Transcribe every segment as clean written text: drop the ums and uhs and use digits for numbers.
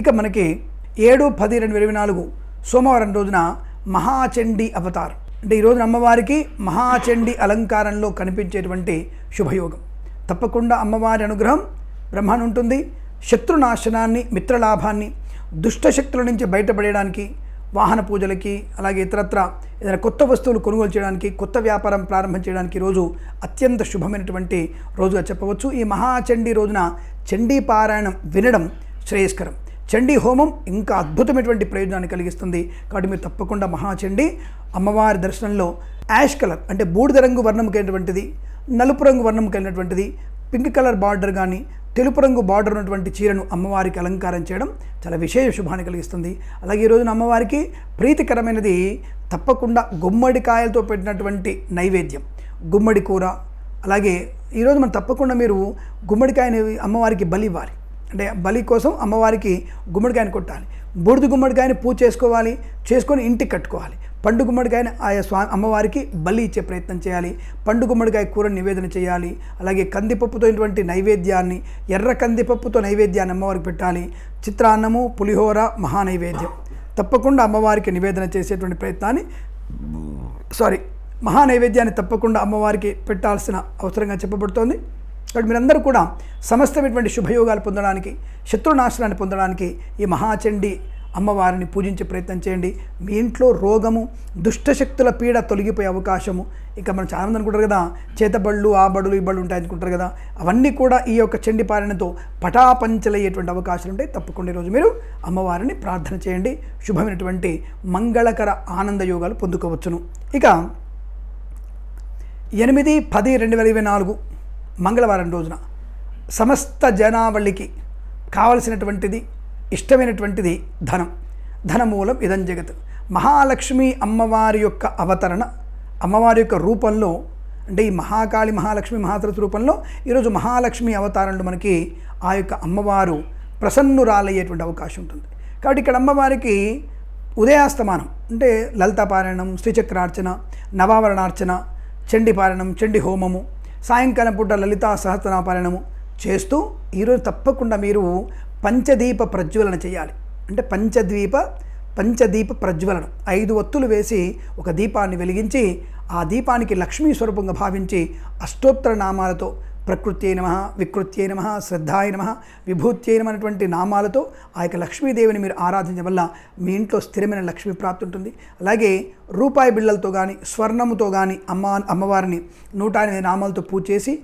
ఇక మనకి 7/10/2024 సోమవారం రోజున మహాచండీ అవతారం అంటే ఈ రోజున అమ్మవారికి మహాచండీ అలంకారంలో కనిపించేటువంటి శుభయోగం. తప్పకుండా అమ్మవారి అనుగ్రహం బ్రహ్మాండం ఉంటుంది. శత్రునాశనాన్ని, మిత్రలాభాన్ని, దుష్టశక్తుల నుంచి బయటపడేయడానికి, వాహన పూజలకి, అలాగే ఇతరత్ర ఏదైనా కొత్త వస్తువులు కొనుగోలు చేయడానికి, కొత్త వ్యాపారం ప్రారంభం చేయడానికి రోజు అత్యంత శుభమైనటువంటి రోజుగా చెప్పవచ్చు. ఈ మహాచండీ రోజున చండీ పారాయణం వినడం శ్రేయస్కరం. చండీ హోమం ఇంకా అద్భుతమైనటువంటి ప్రయోజనాన్ని కలిగిస్తుంది. కాబట్టి మీరు తప్పకుండా మహాచండీ అమ్మవారి దర్శనంలో యాష్ కలర్ అంటే బూడిద రంగు వర్ణం కలిగినటువంటిది, నలుపు రంగు వర్ణం కలిగినటువంటిది, పింక్ కలర్ బార్డర్ కానీ తెలుపు రంగు బార్డర్ ఉన్నటువంటి చీరను అమ్మవారికి అలంకారం చేయడం చాలా విశేష శుభాన్ని కలిగిస్తుంది. అలాగే ఈ రోజున అమ్మవారికి ప్రీతికరమైనది తప్పకుండా గుమ్మడికాయలతో పెట్టినటువంటి నైవేద్యం, గుమ్మడి కూర. అలాగే ఈరోజు మనం తప్పకుండా మీరు గుమ్మడికాయని అమ్మవారికి బలి ఇవ్వాలి. అంటే బలి కోసం అమ్మవారికి గుమ్మడికాయని కొట్టాలి. బూడిద గుమ్మడికాయని పూజ చేసుకోవాలి, చేసుకొని ఇంటికి కట్టుకోవాలి. పండు గుమ్మడికాయని ఆయా అమ్మవారికి బలి ఇచ్చే ప్రయత్నం చేయాలి. పండు గుమ్మడికాయ కూరని నివేదన చేయాలి. అలాగే కందిపప్పుతో ఇటువంటి నైవేద్యాన్ని, ఎర్ర కందిపప్పుతో నైవేద్యాన్ని అమ్మవారికి పెట్టాలి. చిత్రాన్నము, పులిహోర, మహానైవేద్యం తప్పకుండా అమ్మవారికి నివేదన చేసేటువంటి ప్రయత్నాన్ని మహానైవేద్యాన్ని తప్పకుండా అమ్మవారికి పెట్టాల్సిన అవసరంగా చెప్పబడుతోంది. కాబట్టి మీరందరూ కూడా సమస్తమైనటువంటి శుభయోగాలు పొందడానికి, శత్రునాశనాన్ని పొందడానికి ఈ మహాచండీ అమ్మవారిని పూజించే ప్రయత్నం చేయండి. మీ ఇంట్లో రోగము, దుష్టశక్తుల పీడ తొలగిపోయే అవకాశము. ఇక మనం చాలామంది అనుకుంటారు కదా, చేతబళ్ళు, ఆ బడులు, ఈ బళ్ళు ఉంటాయి అనుకుంటారు కదా, అవన్నీ కూడా ఈ యొక్క చండీ పారాయణతో పటాపంచలయ్యేటువంటి అవకాశాలు ఉంటాయి. తప్పకుండా ఈరోజు మీరు అమ్మవారిని ప్రార్థన చేయండి. శుభమైనటువంటి మంగళకర ఆనంద యోగాలు పొందుకోవచ్చును. ఇక 8/10/2024 మంగళవారం రోజున సమస్త జనావళికి కావలసినటువంటిది, ఇష్టమైనటువంటిది ధనమూలం ఇదం జగత్. మహాలక్ష్మి అమ్మవారి యొక్క అవతరణ, అమ్మవారి యొక్క రూపంలో అంటే ఈ మహాకాళి, మహాలక్ష్మి, మహాసరస్వతి రూపంలో ఈరోజు మహాలక్ష్మి అవతారంలో మనకి ఆ యొక్క అమ్మవారు ప్రసన్నురాలయ్యేటువంటి అవకాశం ఉంటుంది. కాబట్టి ఇక్కడ అమ్మవారికి ఉదయాస్తమానం అంటే లలితాపారాయణం, శ్రీచక్రార్చన, నవావరణార్చన, చండీ పారాయణం, చండీ హోమము, సాయంకాలం పూట లలితా సహస్రనామపారాయణము చేస్తూ ఈరోజు తప్పకుండా మీరు పంచదీప ప్రజ్వలన చేయాలి. అంటే పంచదీప ప్రజ్వలనం 5 ఒత్తులు వేసి ఒక దీపాన్ని వెలిగించి ఆ దీపానికి లక్ష్మీ స్వరూపంగా భావించి అష్టోత్తర నామాలతో ప్రకృత్యై నమః, వికృత్యై నమః, శ్రద్ధాయ నమః, విభూత్యై నమః అనేటువంటి నామాలతో ఆ యొక్క లక్ష్మీదేవిని మీరు ఆరాధించడం వల్ల మీ ఇంట్లో స్థిరమైన లక్ష్మీ ప్రాప్తి ఉంటుంది. అలాగే రూపాయి బిళ్ళలతో కానీ, స్వర్ణముతో కానీ అమ్మవారిని 108 నామాలతో పూజ చేసి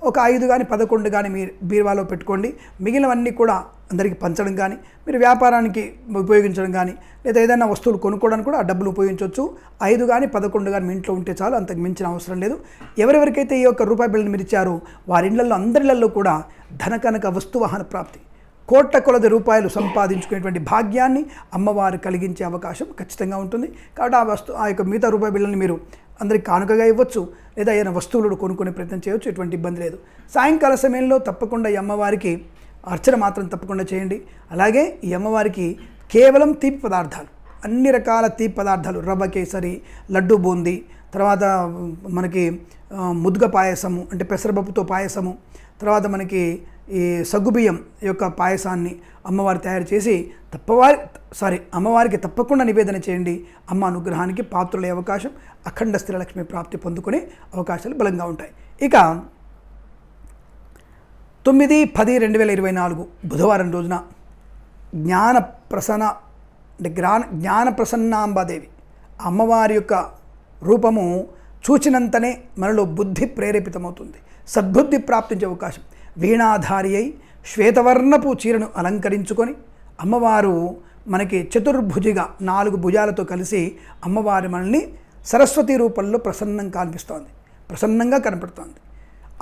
ఒక 5 కానీ 11 కానీ మీరు బీరువాలో పెట్టుకోండి. మిగిలినవన్నీ కూడా అందరికీ పంచడం కానీ, మీరు వ్యాపారానికి ఉపయోగించడం కానీ, లేదా ఏదైనా వస్తువులు కొనుక్కోవడానికి కూడా ఆ డబ్బులు ఉపయోగించవచ్చు. 5 కానీ 11 కానీ మీ ఇంట్లో ఉంటే చాలు, అంతకు మించిన అవసరం లేదు. ఎవరెవరికైతే ఈ యొక్క రూపాయి బిళ్ళని మీరు ఇచ్చారో వారి ఇళ్లలో, అందరిళ్లలో కూడా ధనకనక వస్తువాహన ప్రాప్తి, కోట్ల కొలది రూపాయలు సంపాదించుకునేటువంటి భాగ్యాన్ని అమ్మవారు కలిగించే అవకాశం ఖచ్చితంగా ఉంటుంది. కాబట్టి ఆ యొక్క మిగతా రూపాయి బిళ్ళని మీరు అందరికి కానుకగా ఇవ్వచ్చు, లేదా ఏదైనా వస్తువులు కొనుక్కునే ప్రయత్నం చేయవచ్చు. ఎటువంటి ఇబ్బంది లేదు. సాయంకాల సమయంలో తప్పకుండా ఈ అమ్మవారికి అర్చన మాత్రం తప్పకుండా చేయండి. అలాగే ఈ అమ్మవారికి కేవలం తీపి పదార్థాలు, అన్ని రకాల తీపి పదార్థాలు, రవ్వ కేసరి, లడ్డు బూందీ, తర్వాత మనకి ముద్గ పాయసము అంటే పెసరపప్పుతో పాయసము, తర్వాత మనకి ఈ సగ్గుబియ్యం యొక్క పాయసాన్ని అమ్మవారు తయారు చేసి అమ్మవారికి తప్పకుండా నివేదన చేయండి. అమ్మ అనుగ్రహానికి పాత్రులయ్యే అవకాశం, అఖండ స్థిరలక్ష్మి ప్రాప్తి పొందుకునే అవకాశాలు బలంగా ఉంటాయి. ఇక 9/10/2024 బుధవారం రోజున జ్ఞానప్రసన్నాంబాదేవి అమ్మవారి యొక్క రూపము చూచినంతనే మనలో బుద్ధి ప్రేరేపితమవుతుంది, సద్బుద్ధి ప్రాప్తించే అవకాశం. వీణాధారి అయి శ్వేతవర్ణపు చీరను అలంకరించుకొని అమ్మవారు మనకి చతుర్భుజిగా 4 భుజాలతో కలిసి అమ్మవారి మనల్ని సరస్వతి రూపంలో ప్రసన్నంగా కనపడుతోంది.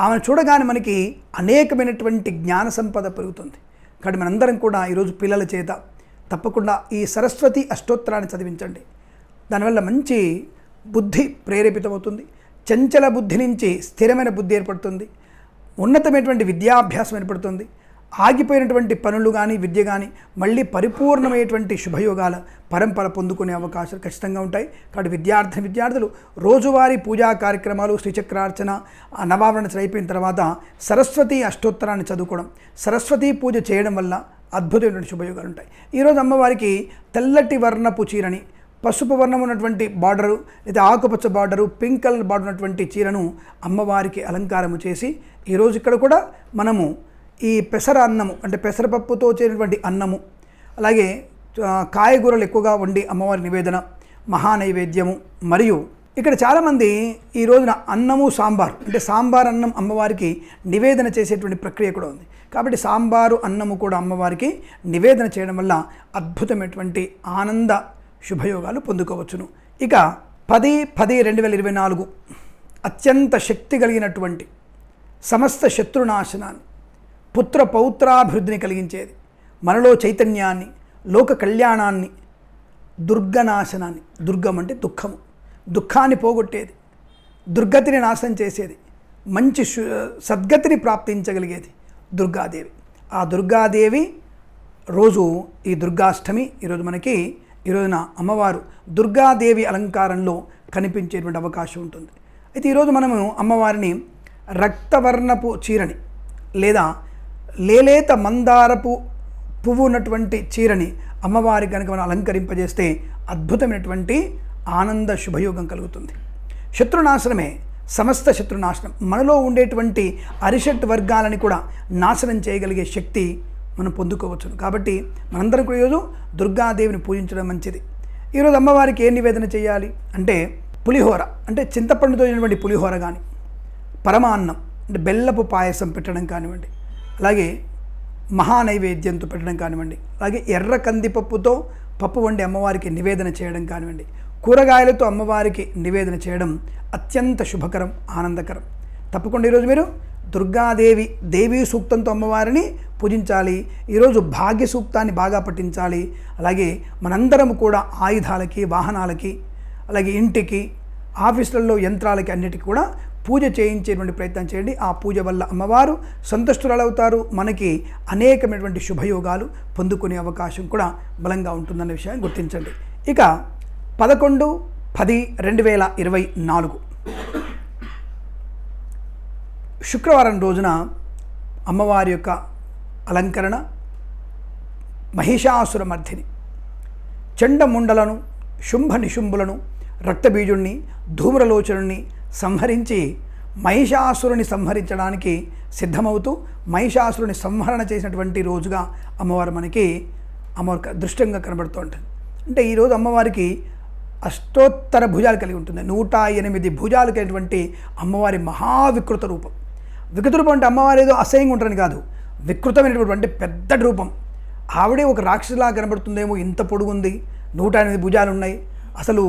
ఆమెను చూడగానే మనకి అనేకమైనటువంటి జ్ఞాన సంపద పెరుగుతుంది. కాబట్టి మనందరం కూడా ఈరోజు పిల్లల చేత తప్పకుండా ఈ సరస్వతి అష్టోత్తరాన్ని చదివించండి. దానివల్ల మంచి బుద్ధి ప్రేరేపితమవుతుంది. చంచల బుద్ధి నుంచి స్థిరమైన బుద్ధి ఏర్పడుతుంది. ఉన్నతమైనటువంటి విద్యాభ్యాసం ఏర్పడుతుంది. ఆగిపోయినటువంటి పనులు కానీ, విద్య కానీ మళ్ళీ పరిపూర్ణమైనటువంటి శుభయోగాల పరంపర పొందుకునే అవకాశాలు ఖచ్చితంగా ఉంటాయి. కాబట్టి విద్యార్థులు రోజువారీ పూజా కార్యక్రమాలు, శ్రీచక్రార్చన, నవావరణ అయిపోయిన తర్వాత సరస్వతి అష్టోత్తరాన్ని చదువుకోవడం, సరస్వతీ పూజ చేయడం వల్ల అద్భుతమైనటువంటి శుభయోగాలు ఉంటాయి. ఈరోజు అమ్మవారికి తెల్లటి వర్ణపు చీరని, పసుపు వర్ణం ఉన్నటువంటి బార్డరు లేదా ఆకుపచ్చ బార్డరు, పింక్ కలర్ బార్డర్ ఉన్నటువంటి చీరను అమ్మవారికి అలంకారము చేసి, ఈరోజు ఇక్కడ కూడా మనము ఈ పెసర అన్నము అంటే పెసరపప్పుతో చేసినటువంటి అన్నము, అలాగే కాయగూరలు ఎక్కువగా వండి అమ్మవారి నివేదన, మహానైవేద్యము, మరియు ఇక్కడ చాలామంది ఈ రోజున అన్నము సాంబారు అంటే సాంబార్ అన్నం అమ్మవారికి నివేదన చేసేటువంటి ప్రక్రియ కూడా ఉంది. కాబట్టి సాంబారు అన్నము కూడా అమ్మవారికి నివేదన చేయడం వల్ల అద్భుతమైనటువంటి ఆనంద శుభయోగాలు పొందుకోవచ్చును. ఇక 10/10/2024 అత్యంత శక్తి కలిగినటువంటి సమస్త శత్రునాశనాన్ని, పుత్ర పౌత్రాభివృద్ధిని కలిగించేది, మనలో చైతన్యాన్ని, లోక కళ్యాణాన్ని, దుర్గనాశనాన్ని, దుర్గం అంటే దుఃఖము, దుఃఖాన్ని పోగొట్టేది, దుర్గతిని నాశనం చేసేది, మంచి సద్గతిని ప్రాప్తించగలిగేది దుర్గాదేవి. ఆ దుర్గాదేవి రోజు ఈ దుర్గాష్టమి, ఈరోజు మనకి ఈ రోజున అమ్మవారు దుర్గాదేవి అలంకారంలో కనిపించేటువంటి అవకాశం ఉంటుంది. అయితే ఈరోజు మనము అమ్మవారిని రక్తవర్ణపు చీరని లేదా లేలేత మందారపు పువ్వు ఉన్నటువంటి చీరని అమ్మవారి కనుక మనం అలంకరింపజేస్తే అద్భుతమైనటువంటి ఆనంద శుభయోగం కలుగుతుంది. శత్రునాశనమే సమస్త శత్రునాశనం. మనలో ఉండేటువంటి అరిషట్ వర్గాలని కూడా నాశనం చేయగలిగే శక్తి మనం పొందుకోవచ్చును. కాబట్టి మనందరం కూడా ఈరోజు దుర్గాదేవిని పూజించడం మంచిది. ఈరోజు అమ్మవారికి ఏ నివేదన చేయాలి అంటే పులిహోర అంటే చింతపండుతో అయినటువంటి పులిహోర కానీ, పరమాన్నం అంటే బెల్లపు పాయసం పెట్టడం కానివ్వండి, అలాగే మహానైవేద్యంతో పెట్టడం కానివ్వండి, అలాగే ఎర్ర కందిపప్పుతో పప్పు వండి అమ్మవారికి నివేదన చేయడం కానివ్వండి, కూరగాయలతో అమ్మవారికి నివేదన చేయడం అత్యంత శుభకరం, ఆనందకరం. తప్పకుండా ఈరోజు మీరు దుర్గాదేవి దేవీ సూక్తంతో అమ్మవారిని పూజించాలి. ఈరోజు భాగ్య సూక్తాన్ని బాగా పఠించాలి. అలాగే మనందరం కూడా ఆయుధాలకి, వాహనాలకి, అలాగే ఇంటికి, ఆఫీసులలో యంత్రాలకి అన్నిటికీ కూడా పూజ చేయించేటువంటి ప్రయత్నం చేయండి. ఆ పూజ వల్ల అమ్మవారు సంతుష్టురాలవుతారు. మనకి అనేకమైనటువంటి శుభయోగాలు పొందుకునే అవకాశం కూడా బలంగా ఉంటుందన్న విషయాన్ని గుర్తించండి. ఇక 11/10/2024 శుక్రవారం రోజున అమ్మవారి యొక్క అలంకరణ మహిషాసుర మర్ధిని, చండముండలను, శుంభ నిశుంభులను, రక్తబీజుణ్ణి, ధూమ్రలోచనుణ్ణి సంహరించి మహిషాసురుని సంహరించడానికి సిద్ధమవుతూ మహిషాసురుని సంహరణ చేసినటువంటి రోజుగా అమ్మవారు మనకి దృష్టంగా కనబడుతూ ఉంటుంది. అంటే ఈరోజు అమ్మవారికి అష్టోత్తర భుజాలు కలిగి ఉంటుంది. 108 భుజాలు కలిగినటువంటి అమ్మవారి మహావికృత రూపం. వికృత రూపం అంటే అమ్మవారు ఏదో అసహ్యంగా ఉంటారని కాదు, వికృతమైనటువంటి పెద్ద రూపం. ఆవిడే ఒక రాక్షసులా కనబడుతుందేమో, ఇంత పొడుగుంది, 108 భుజాలు ఉన్నాయి. అసలు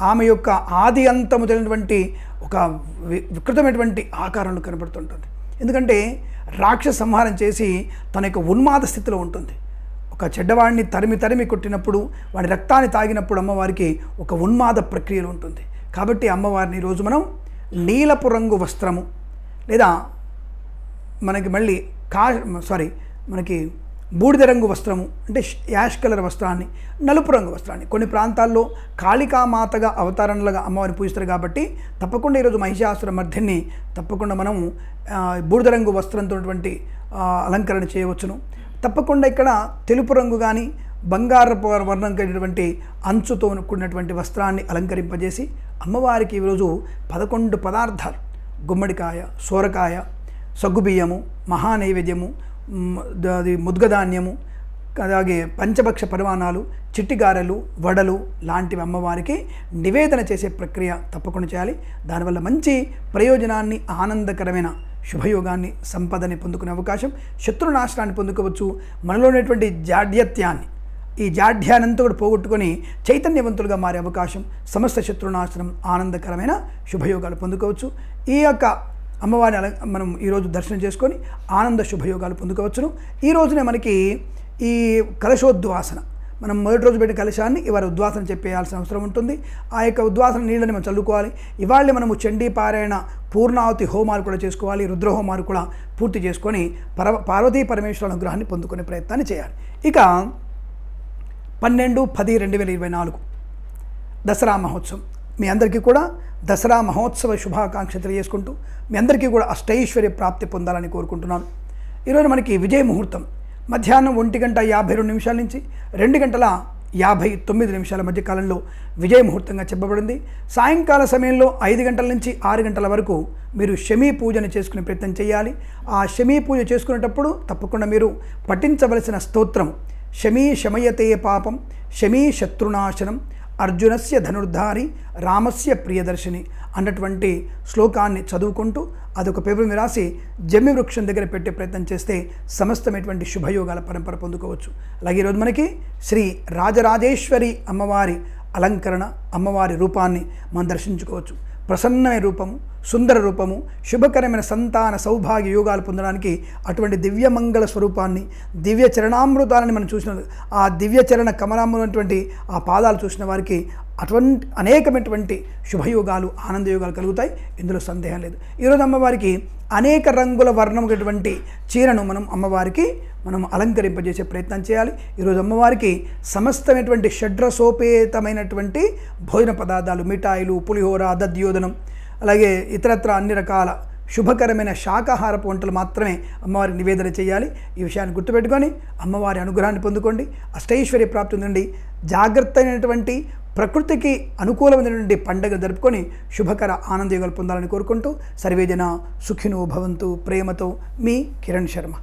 ఆమె యొక్క ఆది అంతము తెలిసినటువంటి ఒక వికృతమైనటువంటి ఆకారంలో కనబడుతుంటుంది. ఎందుకంటే రాక్షస సంహారం చేసి తన యొక్క ఉన్మాద స్థితిలో ఉంటుంది. ఒక చెడ్డవాడిని తరిమి కొట్టినప్పుడు, వాడి రక్తాన్ని తాగినప్పుడు అమ్మవారికి ఒక ఉన్మాద ప్రక్రియలు ఉంటుంది. కాబట్టి అమ్మవారిని ఈరోజు మనం నీలపు రంగు వస్త్రము లేదా మనకి మనకి బూడిద రంగు వస్త్రము అంటే యాష్ కలర్ వస్త్రాన్ని, నలుపు రంగు వస్త్రాన్ని, కొన్ని ప్రాంతాల్లో కాళికామాతగా అవతారణలుగా అమ్మవారిని పూజిస్తారు. కాబట్టి తప్పకుండా ఈరోజు మహిషాసుర మర్ధిని తప్పకుండా మనము బూడిద రంగు వస్త్రంతో అలంకరణ చేయవచ్చును. తప్పకుండా ఇక్కడ తెలుపు రంగు కానీ బంగారపు వర్ణం కలిగినటువంటి అంచుతో కూడినటువంటి వస్త్రాన్ని అలంకరింపజేసి అమ్మవారికి ఈరోజు 11 పదార్థాలు, గుమ్మడికాయ, సోరకాయ, సగ్గుబియ్యము, మహానైవేద్యము, అది ముద్గధాన్యము, అలాగే పంచభక్ష పరిమాణాలు, చిట్టిగారెలు, వడలు లాంటివి అమ్మవారికి నివేదన చేసే ప్రక్రియ తప్పకుండా చేయాలి. దానివల్ల మంచి ప్రయోజనాన్ని, ఆనందకరమైన శుభయోగాన్ని, సంపదని పొందుకునే అవకాశం, శత్రునాశనాన్ని పొందుకోవచ్చు. మనలో ఉన్నటువంటి జాడ్యత్యాన్ని, ఈ జాడ్యానంతా కూడా పోగొట్టుకొని చైతన్యవంతులుగా మారే అవకాశం, సమస్త శత్రునాశనం, ఆనందకరమైన శుభయోగాలు పొందుకోవచ్చు. ఈ యొక్క అమ్మవారిని మనం ఈరోజు దర్శనం చేసుకొని ఆనంద శుభయోగాలు పొందుకోవచ్చును. ఈ రోజునే మనకి ఈ కలశోద్వాసన, మనం మొదటి రోజు పెట్టిన కలశాన్ని ఇవాళ ఉద్వాసన చెప్పేయాల్సిన అవసరం ఉంటుంది. ఆ యొక్క ఉద్వాసన నీళ్ళని మనం చల్లుకోవాలి. ఇవాళ మనము చండీ పారాయణ, పూర్ణావతి హోమాలు కూడా చేసుకోవాలి. రుద్రహోమాలు కూడా పూర్తి చేసుకొని పార్వతీ పరమేశ్వర అనుగ్రహాన్ని పొందుకునే ప్రయత్నాన్ని చేయాలి. ఇక 12/10/2024 దసరా మహోత్సవం. మీ అందరికీ కూడా దసరా మహోత్సవ శుభాకాంక్ష తెలియజేసుకుంటూ మీ అందరికీ కూడా అష్టైశ్వర్య ప్రాప్తి పొందాలని కోరుకుంటున్నాను. ఈరోజు మనకి విజయ ముహూర్తం మధ్యాహ్నం 1:52 నుంచి 2:59 మధ్య కాలంలో విజయ ముహూర్తంగా చెప్పబడింది. సాయంకాల సమయంలో 5 గంటల నుంచి 6 గంటల వరకు మీరు శమీ పూజను చేసుకునే ప్రయత్నం చేయాలి. ఆ శమీ పూజ చేసుకునేటప్పుడు తప్పకుండా మీరు పఠించవలసిన స్తోత్రం శమీ శమయతే పాపం శమీ శత్రునాశనం అర్జునస్య ధనుర్ధారి రామస్య ప్రియదర్శిని అన్నటువంటి శ్లోకాన్ని చదువుకుంటూ అదొక పేపర్ మీద రాసి జమ్మి వృక్షం దగ్గర పెట్టే ప్రయత్నం చేస్తే సమస్తమైనటువంటి శుభయోగాల పరంపర పొందుకోవచ్చు. అలాగే ఈరోజు మనకి శ్రీ రాజరాజేశ్వరి అమ్మవారి అలంకరణ, అమ్మవారి రూపాన్ని మనం దర్శించుకోవచ్చు. ప్రసన్నమైన రూపము, సుందర రూపము, శుభకరమైన సంతాన సౌభాగ్య యోగాలు పొందడానికి అటువంటి దివ్యమంగళ స్వరూపాన్ని, దివ్య చరణామృతాలని మనం చూసిన ఆ దివ్య చరణ కమలామైనటువంటి ఆ పాదాలు చూసిన వారికి అటువంటి అనేకమైనటువంటి శుభయోగాలు, ఆనందయోగాలు కలుగుతాయి. ఇందులో సందేహం లేదు. ఈరోజు అమ్మవారికి అనేక రంగుల వర్ణమైనటువంటి చీరను అమ్మవారికి అలంకరింపజేసే ప్రయత్నం చేయాలి. ఈరోజు అమ్మవారికి సమస్తమైనటువంటి షడ్రసోపేతమైనటువంటి భోజన పదార్థాలు, మిఠాయిలు, పులిహోర, దద్యోదనం, అలాగే ఇతరత్ర అన్ని రకాల శుభకరమైన శాకాహారపు వంటలు మాత్రమే అమ్మవారికి నివేదన చేయాలి. ఈ విషయాన్ని గుర్తుపెట్టుకొని అమ్మవారి అనుగ్రహాన్ని పొందుకోండి. అష్టైశ్వర్య ప్రాప్తి ఉందండి. జాగ్రత్త అయినటువంటి ప్రకృతికి అనుకూలమైనటువంటి పండుగ జరుపుకొని శుభకర ఆనందయోగాలు పొందాలని కోరుకుంటూ సర్వేజన సుఖినో భవంతు. ప్రేమతో మీ కిరణ్ శర్మ.